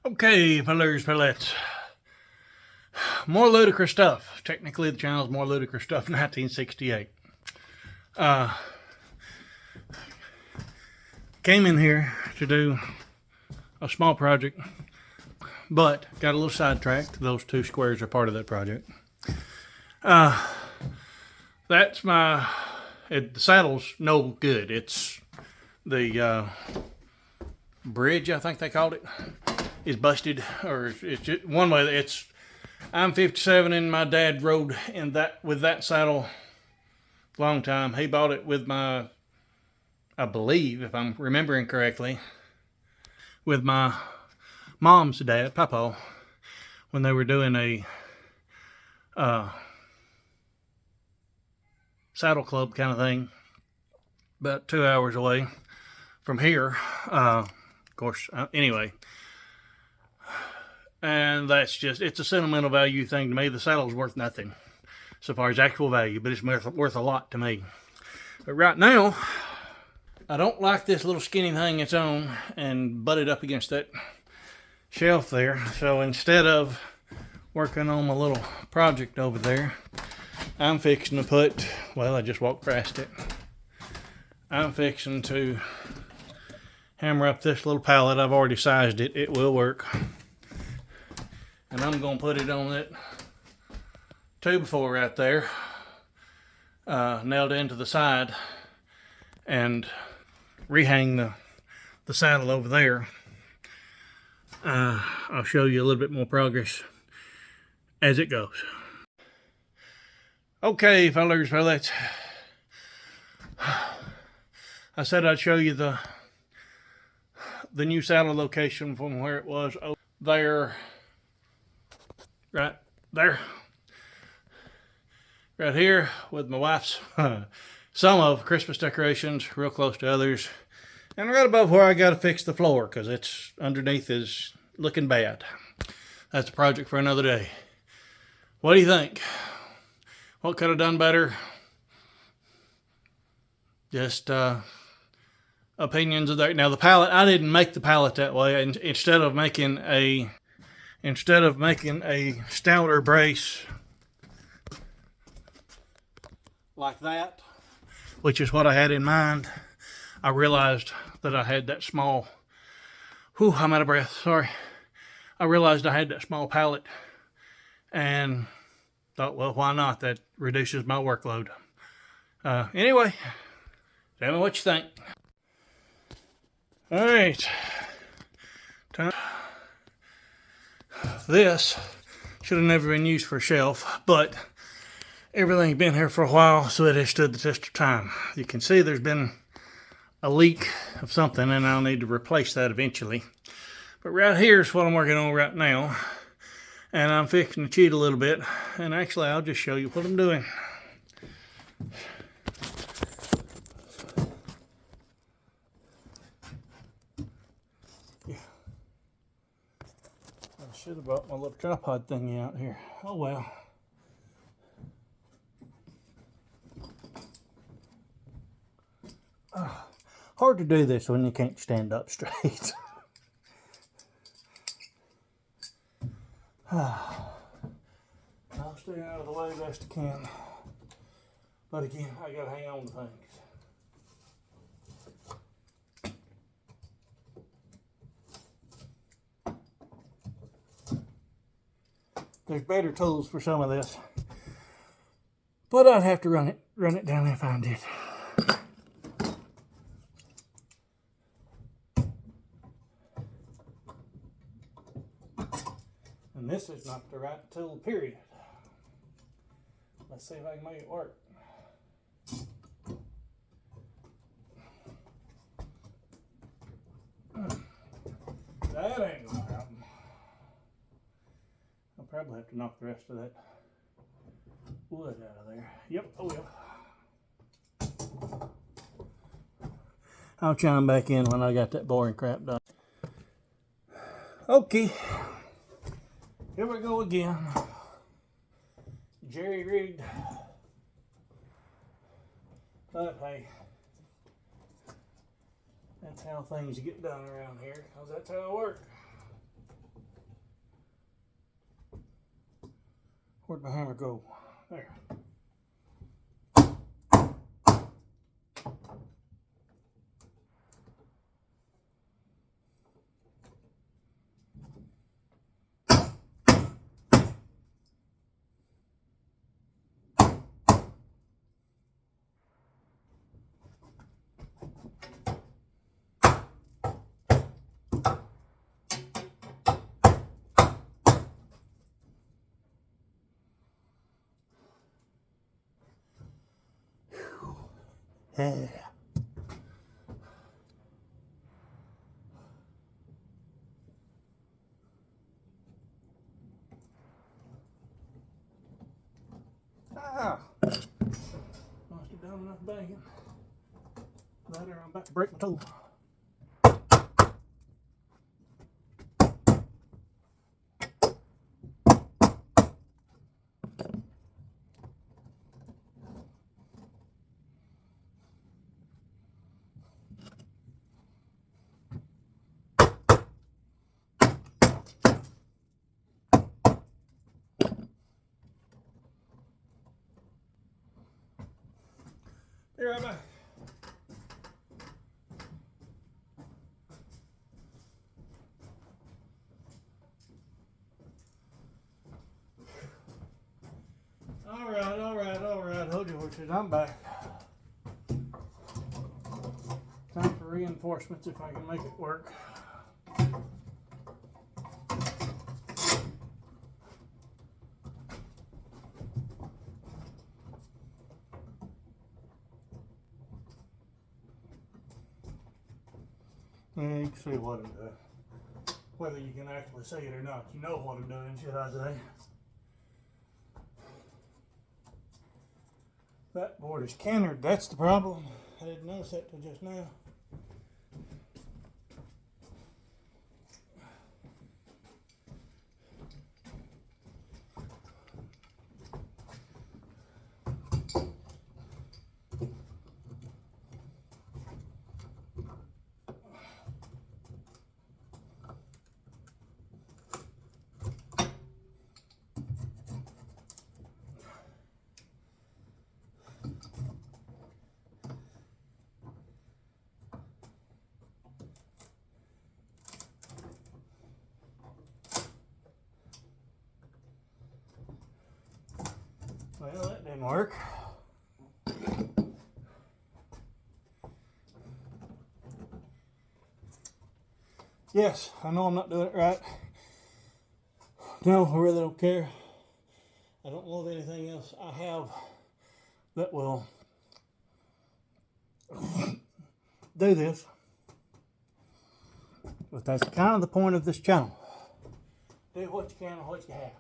Okay, pillets. More ludicrous stuff. Technically, the channel's more ludicrous stuff. 1968. Came in here to do a small project, but got a little sidetracked. Those two squares are part of that project. That's my. The saddle's no good. It's the bridge, I think they called it, is busted, or it's just one way. It's I'm 57 and my dad rode in that with that saddle a long time. He bought it with my, I believe, if I'm remembering correctly, with my mom's dad, Papa, when they were doing a saddle club kind of thing, about 2 hours away from here. Of course, anyway. And that's just, it's a sentimental value thing to me. The saddle's worth nothing so far as actual value, but it's worth a lot to me. But right now, I don't like this little skinny thing it's on and butted up against that shelf there. So instead of working on my little project over there, I'm fixing to put, well, I just walked past it. I'm fixing to hammer up this little pallet. I've already sized it. It will work. And I'm going to put it on that 2x4 right there, nailed into the side, and rehang the saddle over there. I'll show you a little bit more progress as it goes. Okay, fellas. I said I'd show you the new saddle location from where it was over there. Right there. Right here with my wife's some of Christmas decorations, real close to others. And right above where I got to fix the floor because it's underneath is looking bad. That's a project for another day. What do you think? What could have done better? Just opinions of that. Now the pallet, I didn't make the pallet that way. And instead of making a stouter brace like that, which is what I had in mind, I realized that I had that small, I'm out of breath, sorry. I realized I had that small pallet and thought, well, why not? That reduces my workload. Anyway, tell me what you think. All right. This should have never been used for a shelf, but everything's been here for a while, so it has stood the test of time. You can see there's been a leak of something, and I'll need to replace that eventually. But right here is what I'm working on right now, and I'm fixing to cheat a little bit, and actually I'll just show you what I'm doing. I should have brought my little tripod thingy out here. Oh well. Hard to do this when you can't stand up straight. I'll stay out of the way best I can. But again, I gotta hang on to things. There's better tools for some of this, but I'd have to run it down if I did. And this is not the right tool, period. Let's see if I can make it work. That ain't gonna happen. I'll probably have to knock the rest of that wood out of there. Yep, I will. I'll chime back in when I got that boring crap done. Okay, here we go again. Jerry rigged. But hey, that's how things get done around here, because that's how I work. Where'd my hammer go? There. Yeah. Ah! Must have done enough banging. Later, I'm about to break my toe. Be right back. All right. Hold your horses. I'm back. Time for reinforcements if I can make it work. Yeah, you can see what I'm doing. Whether you can actually see it or not, you know what I'm doing, should I say. That board is cantered, that's the problem. I didn't notice that till just now. Well, that didn't work. Yes, I know I'm not doing it right. No, I really don't care. I don't know of anything else I have that will do this. But that's kind of the point of this channel. Do what you can and what you have.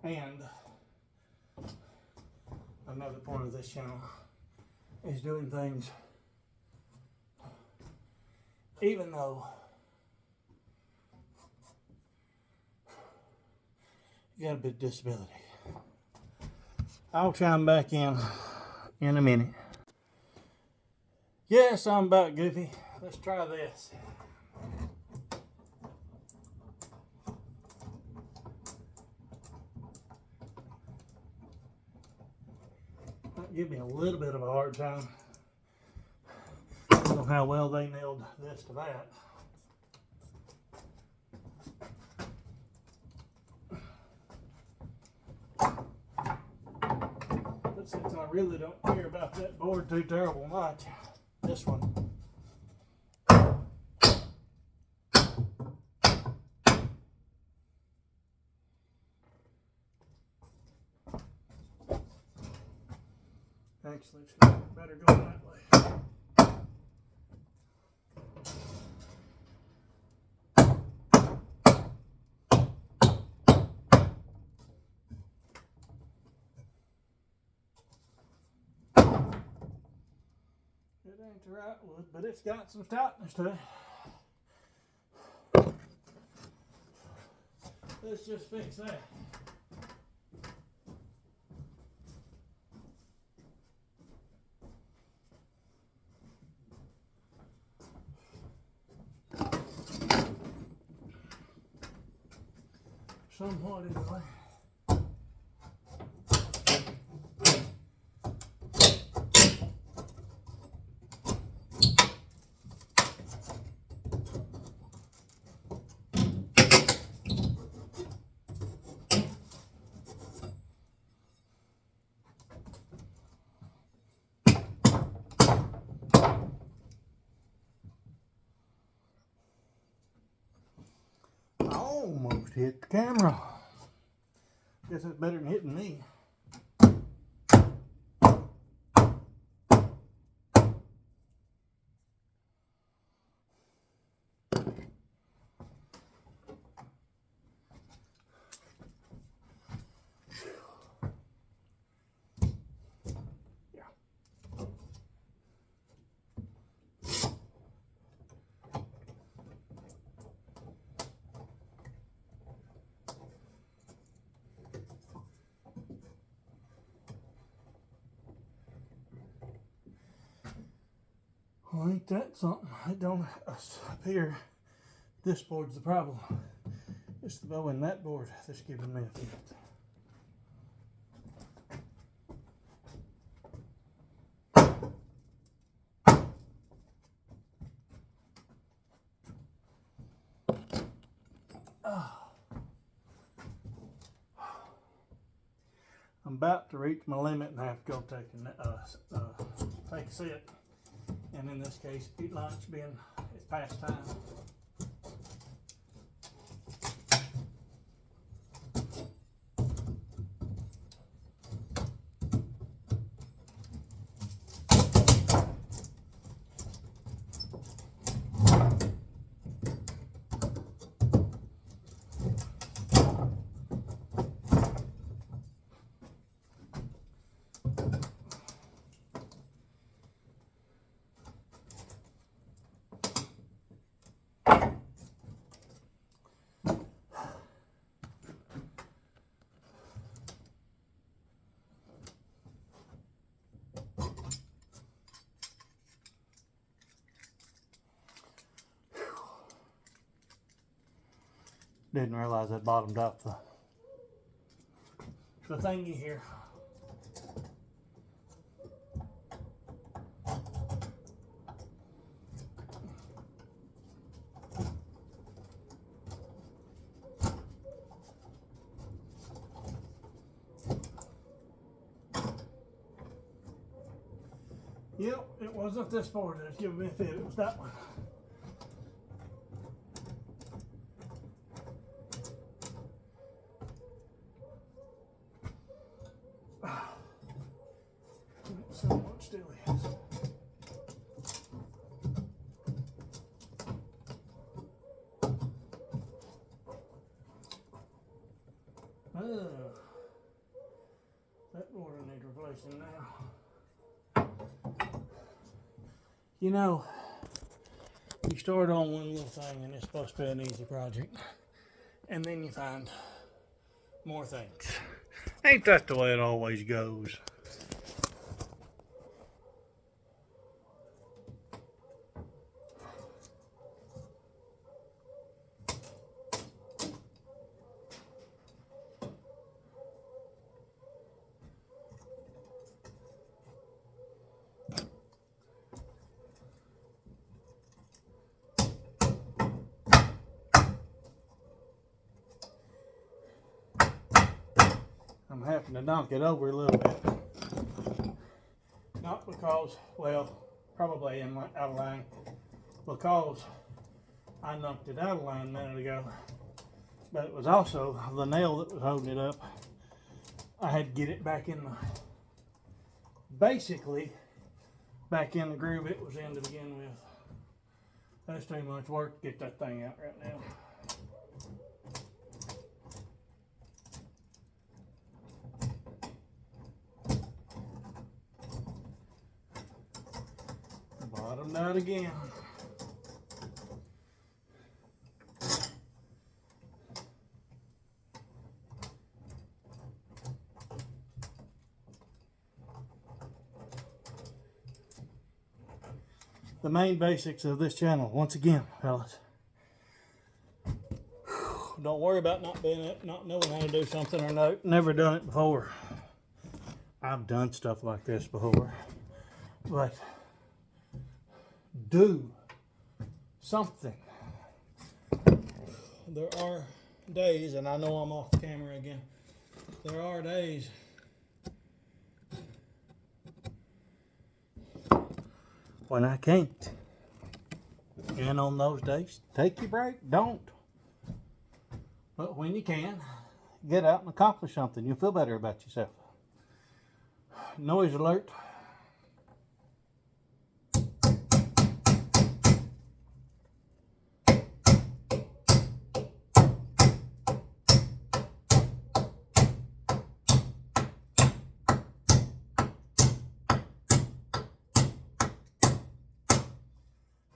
And another point of this channel is doing things even though you got a bit of disability. I'll chime back in a minute. Yes, I'm about goofy. Let's try this. Might give me a little bit of a hard time. I don't know how well they nailed this to that. But since I really don't care about that board too terrible much, this one. Actually, it's better go that way. It ain't the right wood, but it's got some stoutness to it. Let's just fix that. Somewhat anyway. I almost hit the camera. Guess that's better than hitting me. Well, ain't that something? It don't appear this board's the problem. It's the bow in that board that's giving me a fit. I'm about to reach my limit and have to go take a sit. And in this case, eat lunch, it's past time. Didn't realize I bottomed up the thingy here. Yep, it wasn't this board that was giving me a fit, it was that one. So much still is. That board will need replacing now. You know, you start on one little thing and it's supposed to be an easy project, and then you find more things. Ain't that the way it always goes? I'm having to knock it over a little bit. Not because, well, probably I'm out of line, because I knocked it out of line a minute ago. But it was also the nail that was holding it up. I had to get it back in the, basically, back in the groove it was in to begin with. That's too much work to get that thing out right now. Bottomed out again. the main basics of this channel once again, fellas. Don't worry about not knowing how to do something or never done it before. I've done stuff like this before, but do something. There are days, and I know I'm off camera again, there are days when I can't. And on those days, take your break, don't. But when you can, get out and accomplish something. You'll feel better about yourself. Noise alert.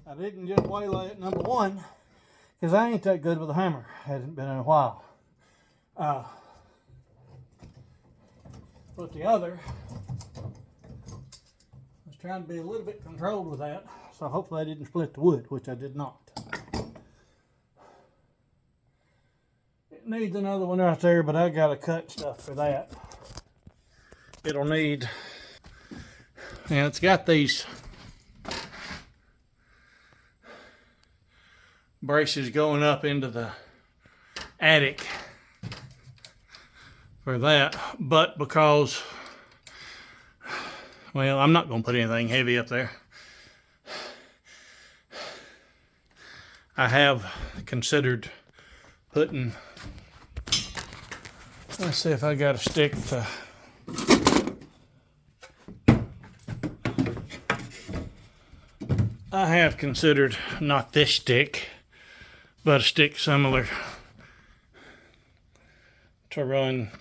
I didn't just waylay it, number one, because I ain't that good with a hammer. Hasn't been in a while. But the other, I was trying to be a little bit controlled with that, so hopefully I didn't split the wood, which I did not. It needs another one right there, but I gotta cut stuff for that. It'll need, and it's got these braces going up into the attic for that, but because, well, I'm not going to put anything heavy up there. I have considered putting, let's see if I got a stick to, I have considered, not this stick, but a stick similar to run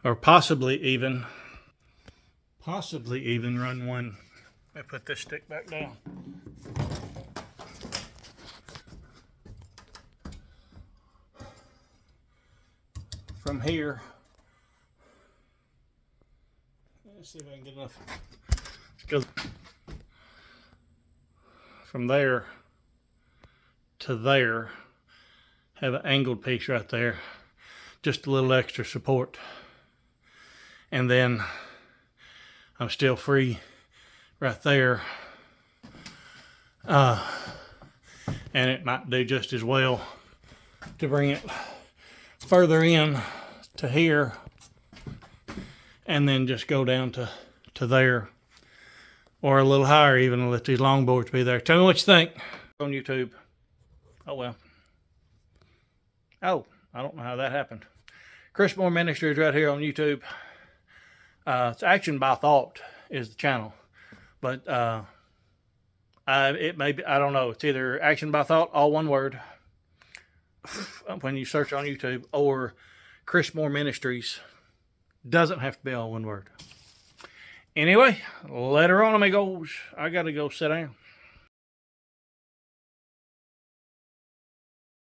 or possibly even run one. I put this stick back down. From here, let's see if I can get enough. Let's go from there to there, have an angled piece right there, just a little extra support. And then I'm still free right there. And it might do just as well to bring it further in to here and then just go down to there, or a little higher even, and let these longboards be there. Tell me what you think on YouTube. Oh well. Oh, I don't know how that happened. Chris Moore Ministries right here on YouTube. It's Action by Thought is the channel, but it may be, I don't know. It's either Action by Thought, all one word, when you search on YouTube, or Chris Moore Ministries. Doesn't have to be all one word. Anyway, later on, amigos, I gotta go sit down.